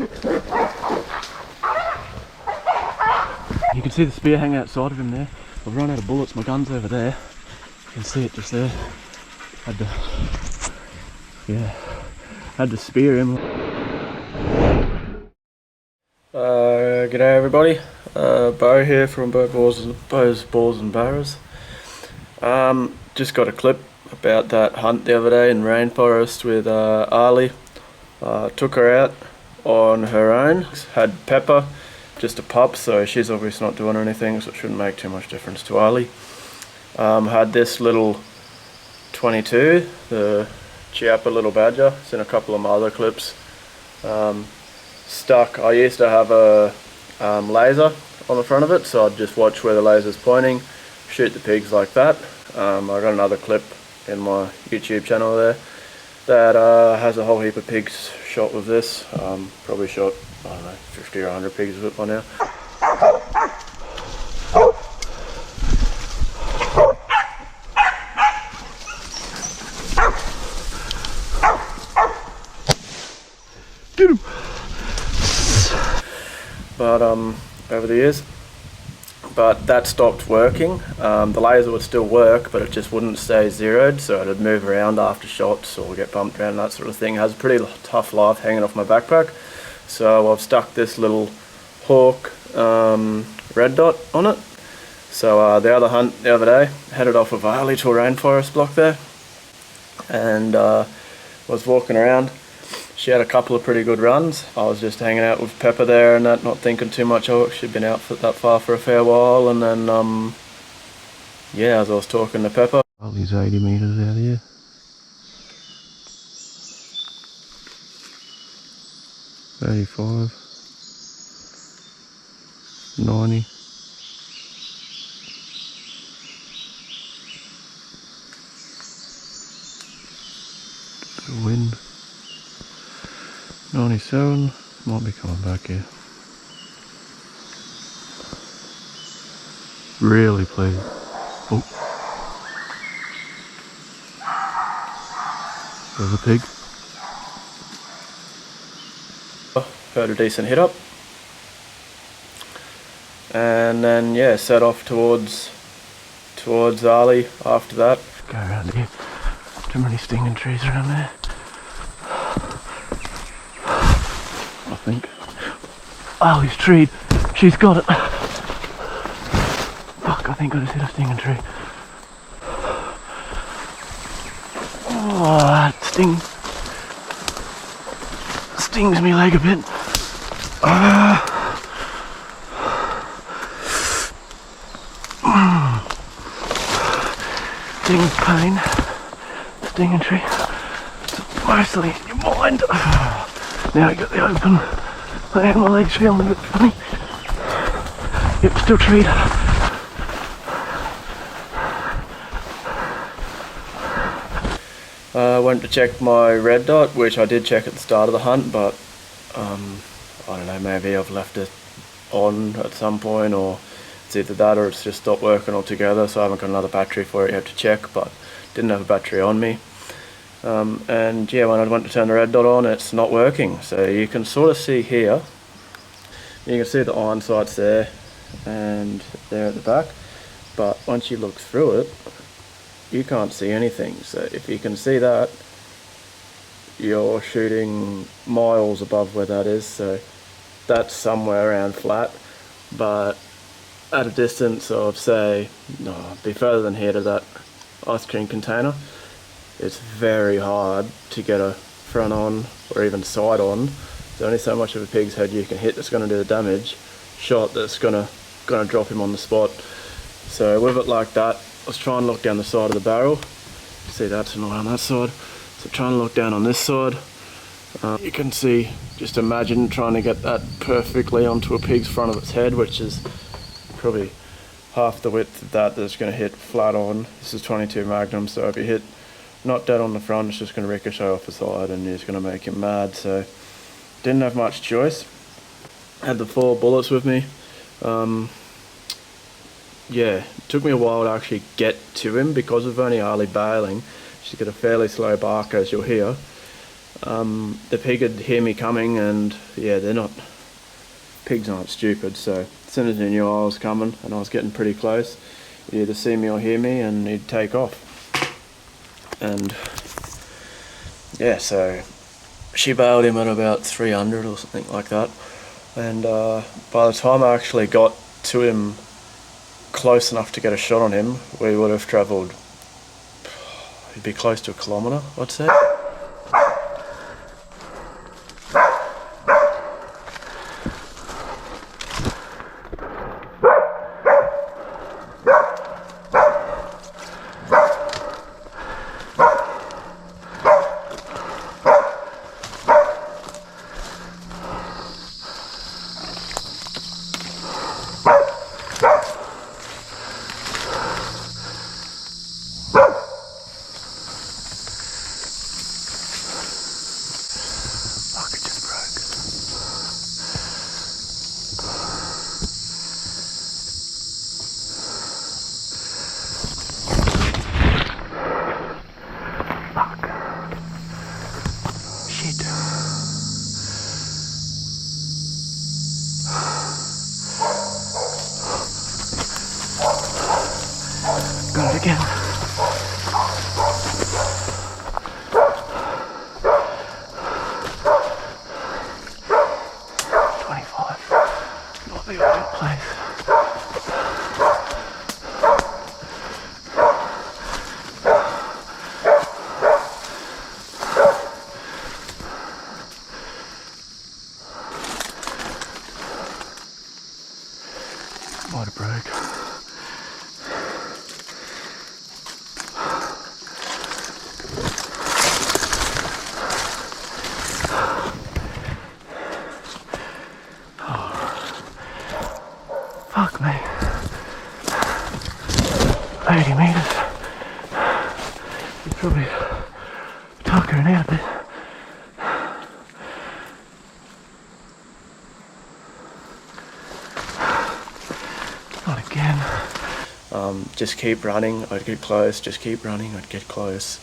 You can see the spear hanging outside of him there. I've run out of bullets, my gun's over there. You can see it just there. Had to spear him. G'day everybody, Bo here from Bo's Balls and Barrows. Just got a clip about that hunt the other day in Rainforest with Ali. Took her out on her own, had Pepper, just a pup, so she's obviously not doing anything, so it shouldn't make too much difference to Ali. Had this little 22, the Chiappa little badger. It's in a couple of my other clips. Stuck. I used to have a laser on the front of it, so I'd just watch where the laser's pointing, shoot the pigs like that. I got another clip in my YouTube channel there that has a whole heap of pigs shot with this. Probably shot, I don't know, 50 or 100 pigs with it by now. Get him! But over the years, but that stopped working. The laser would still work, but it just wouldn't stay zeroed, so it'd move around after shots or get bumped around, that sort of thing. It has a pretty tough life hanging off my backpack, so I've stuck this little hawk red dot on it. So the other hunt the other day, headed off with Ali to a rainforest block there, and was walking around. She had a couple of pretty good runs. I was just hanging out with Pepper there and that, not thinking too much of it. She'd been out for that far for a fair while, and then yeah, as I was talking to Pepper. Ali's 80 metres out here. $85, $90. The wind. 97, might be coming back here. Really pleased. Oh. There's a pig. Heard a decent hit up. And then yeah, set off towards Ali after that. Go around here. Too many stinging trees around there. I think. Ali's treed. She's got it. Fuck, I think I just hit a stinging tree. Oh, that stings me leg a bit. Stings pain. Stinging tree. It's mostly in your mind. Now I got the open, and my legs feeling a bit funny. Yep, still treed. Went to check my red dot, which I did check at the start of the hunt, but I don't know, maybe I've left it on at some point, or it's either that or it's just stopped working altogether, so I haven't got another battery for it yet to check, but didn't have a battery on me. And yeah, when I went to turn the red dot on, it's not working. So you can sort of see here, you can see the iron sights there and there at the back, but once you look through it, you can't see anything. So if you can see that, you're shooting miles above where that is, so that's somewhere around flat, but at a distance of, say, be further than here to that ice cream container, it's very hard to get a front on or even side on. There's only so much of a pig's head you can hit that's going to do the damage shot that's going to drop him on the spot. So with it like that, I was trying to look down the side of the barrel. See, that's not on that side. So trying to look down on this side. You can see, just imagine trying to get that perfectly onto a pig's front of its head, which is probably half the width of that that's going to hit flat on. This is 22 Magnum, so if you hit not dead on the front, it's just going to ricochet off the side and it's going to make him mad. So didn't have much choice. Had the 4 bullets with me. Yeah, it took me a while to actually get to him because of only Ali bailing. She's got a fairly slow bark, as you'll hear. the pig would hear me coming, and yeah, pigs aren't stupid, so as soon as he knew I was coming and I was getting pretty close, he'd either see me or hear me and he'd take off. And yeah, so she bailed him at about 300 or something like that, and by the time I actually got to him close enough to get a shot on him, we would have travelled, it'd be close to a kilometre, I'd say. Got it again. Not the ideal place. Might have broke. Fuck me. 80 metres. You're probably tuckering out a bit. Not again. Just keep running, I'd get close, just keep running, I'd get close.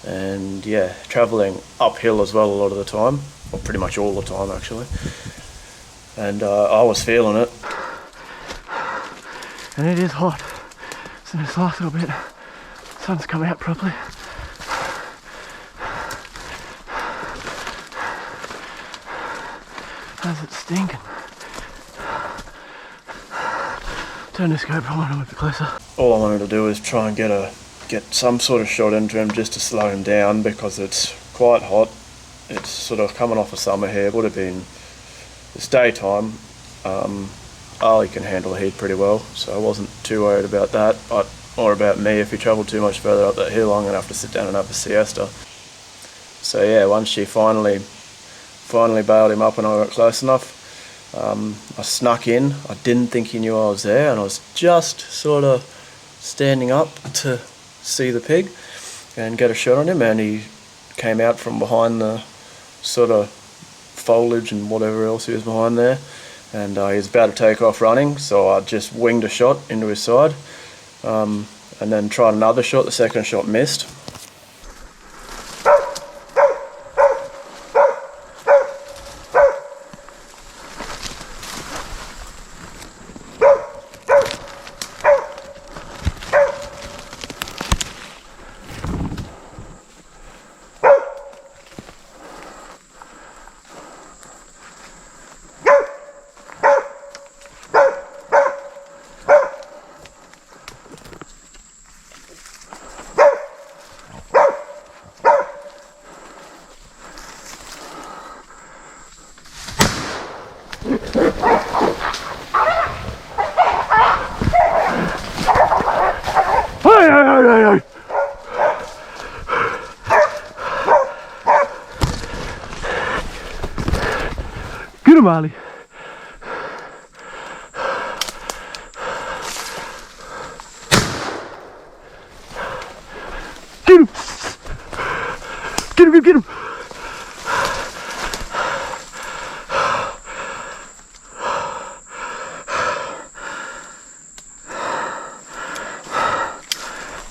And yeah, travelling uphill as well a lot of the time, or pretty much all the time actually. And I was feeling it. And it is hot. So this last little bit, the sun's come out properly. How's it stinking? Turn this GoPro on a bit closer. All I wanted to do is try and get some sort of shot into him just to slow him down, because it's quite hot. It's sort of coming off a summer here. It would have been, it's daytime. Ali can handle the heat pretty well, so I wasn't too worried about that, but more about me. If he travelled too much further up that hill, I'm going to have to sit down and have a siesta. So yeah, once she finally bailed him up and I got close enough, I snuck in. I didn't think he knew I was there, and I was just sort of standing up to see the pig and get a shot on him, and he came out from behind the sort of foliage and whatever else he was behind there, and he was about to take off running, so I just winged a shot into his side, and then tried another shot. The second shot missed. Hey. Get him, Ali. Get him. Get him.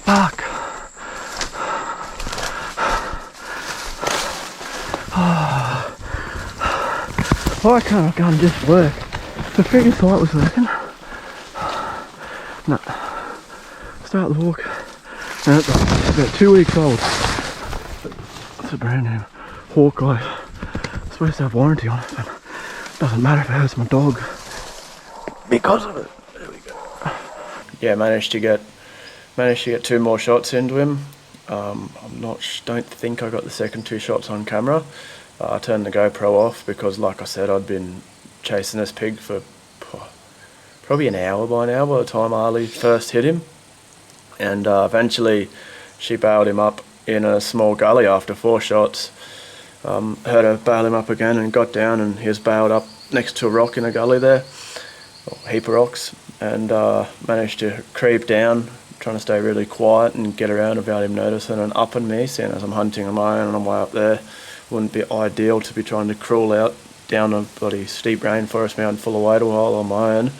Fuck. Why can't a gun just work? The freaking thought was working. No. Start the walk. And it's about 2 weeks old. It's a brand new Hawkeye. It's supposed to have warranty on it, but it doesn't matter if it hurts my dog because of it. There we go. Yeah, managed to get 2 more shots into him. Don't think I got the second 2 shots on camera. I turned the GoPro off because, like I said, I'd been chasing this pig for probably an hour by now by the time Harley first hit him. And eventually she bailed him up in a small gully after 4 shots. Heard her bail him up again and got down, and he was bailed up next to a rock in a gully there, or a heap of rocks, and managed to creep down, trying to stay really quiet and get around without him noticing and upping me, seeing as I'm hunting on my own and I'm way up there. Wouldn't be ideal to be trying to crawl out down a bloody steep rainforest mountain full of water while on my own,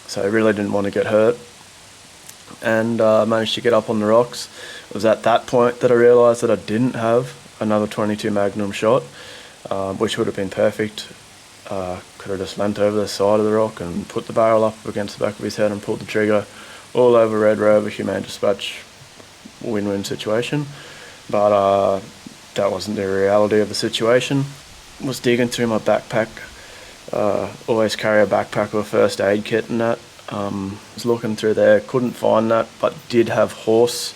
so I really didn't want to get hurt. And managed to get up on the rocks. It was at that point that I realised that I didn't have another 22 Magnum shot, which would have been perfect. Could have just leant over the side of the rock and put the barrel up against the back of his head and pulled the trigger. All over Red Rover, Humane Dispatch, win-win situation. But that wasn't the reality of the situation. Was digging through my backpack. Always carry a backpack with a first aid kit and that. Was looking through there, couldn't find that, but did have horse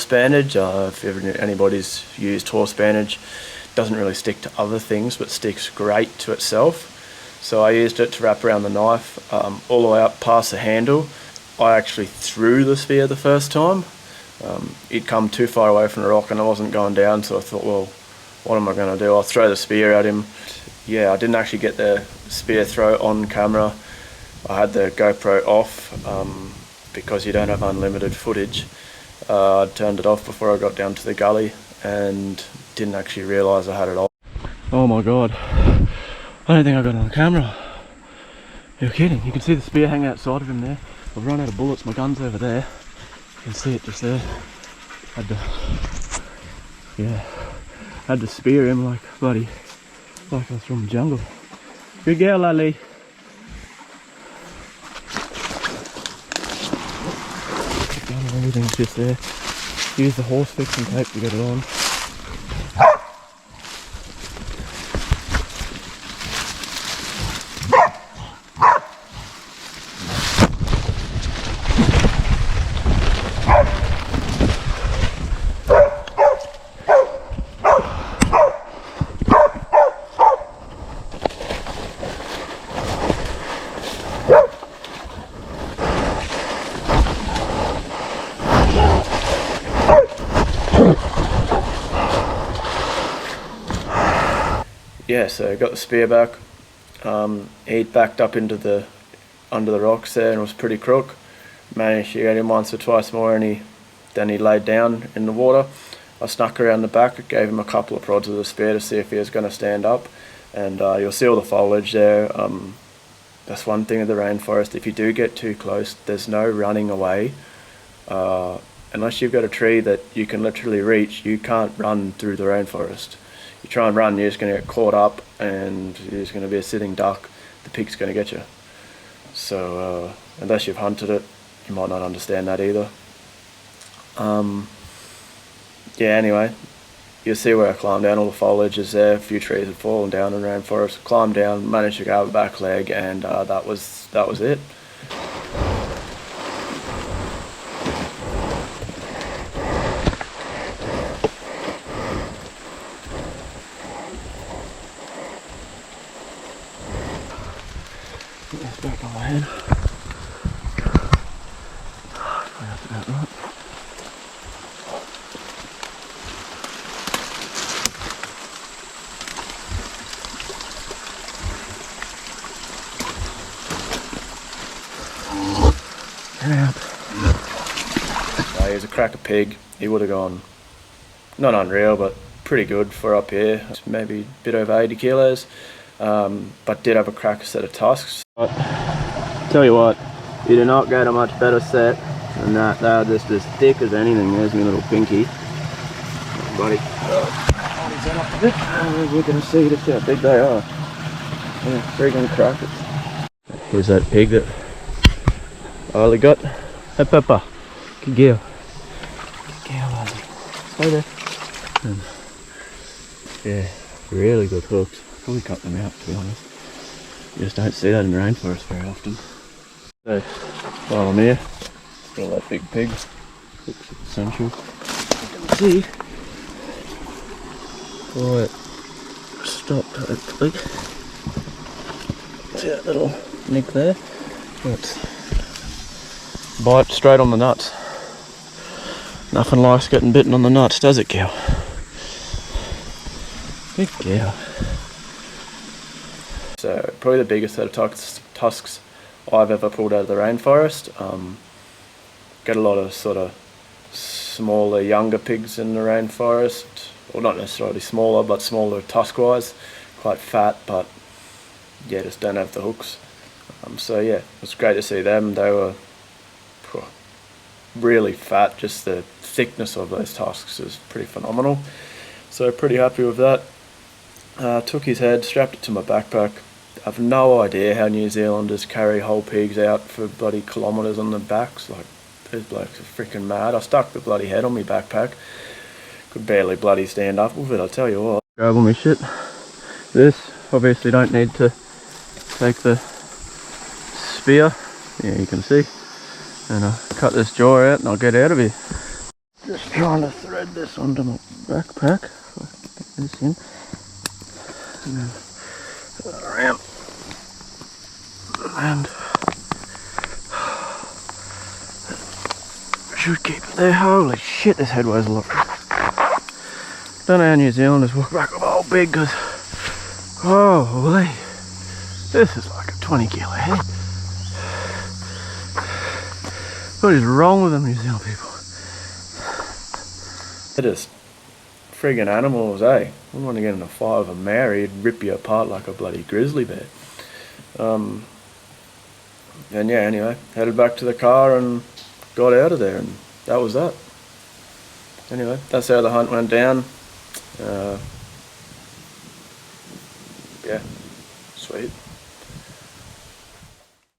bandage. If anybody's used horse bandage, doesn't really stick to other things, but sticks great to itself. So I used it to wrap around the knife, all the way up past the handle. I actually threw the spear the first time. It'd come too far away from the rock and I wasn't going down, so I thought, well, what am I going to do? I'll throw the spear at him. Yeah, I didn't actually get the spear throw on camera. I had the GoPro off because you don't have unlimited footage. I turned it off before I got down to the gully and didn't actually realise I had it off. Oh my god, I don't think I got it on camera. You're kidding, you can see the spear hanging outside of him there. I've run out of bullets, my gun's over there. You can see it just there. Had to spear him like I was from the jungle. Good girl, Lally. Everything's just there. Use the horse fixing tape to get it on. Yeah, so I got the spear back. He'd backed up under the rocks there and was pretty crook. Managed to get him once or twice more, and then he laid down in the water. I snuck around the back, gave him a couple of prods with the spear to see if he was going to stand up, and you'll see all the foliage there. That's one thing of the rainforest. If you do get too close, there's no running away. Unless you've got a tree that you can literally reach, you can't run through the rainforest. You try and run, you're just going to get caught up and you're just going to be a sitting duck. The pig's going to get you. So unless you've hunted it, you might not understand that either. Yeah, anyway, you'll see where I climbed down. All the foliage is there. A few trees had fallen down in the rainforest. Climbed down, managed to grab a back leg, and that was it. Put this back on my head. That's about right. So he's a cracker pig. He would have gone, not unreal, but pretty good for up here. Maybe a bit over 80 kilos. But did have a cracker set of tusks. But tell you what, you do not get a much better set than that. They're just as thick as anything. There's my little pinky. Buddy. We're going to see just how big they are. Yeah, friggin' crackers. Here's that pig that Ollie got. Hey Peppa, good girl. Good girl, Ollie. Stay there. And yeah, really good hooks. Probably cut them out, to be honest. You just don't see that in the rainforest very often. So, while I'm here, got that big pig. Hooks essential. You can see. Right, stopped hopefully. See that little nick there? That's bite straight on the nuts. Nothing likes getting bitten on the nuts, does it, cow? Good cow. So probably the biggest set of tusks I've ever pulled out of the rainforest. Get a lot of sort of smaller, younger pigs in the rainforest. Well, not necessarily smaller, but smaller tusk-wise. Quite fat, but yeah, just don't have the hooks. So yeah, it was great to see them. They were really fat. Just the thickness of those tusks is pretty phenomenal. So pretty happy with that. Took his head, strapped it to my backpack. I've no idea how New Zealanders carry whole pigs out for bloody kilometres on their backs. Like, those blokes are freaking mad. I stuck the bloody head on my backpack. Could barely bloody stand up with it, I'll tell you what. Grab all my shit. This, obviously don't need to take the spear. Yeah, you can see. And I'll cut this jaw out and I'll get out of here. Just trying to thread this onto my backpack. Get this in. And then put that around. And should keep it there. Holy shit, this head weighs a lot. Don't know how New Zealanders walk back with a whole big, because holy, this is like a 20 kilo head. What is wrong with them New Zealand people? They're just friggin' animals, eh? I wouldn't want to get in a fight with a Maori, he'd rip you apart like a bloody grizzly bear. And yeah, anyway, headed back to the car and got out of there, and that was that. Anyway, that's how the hunt went down. Yeah, sweet.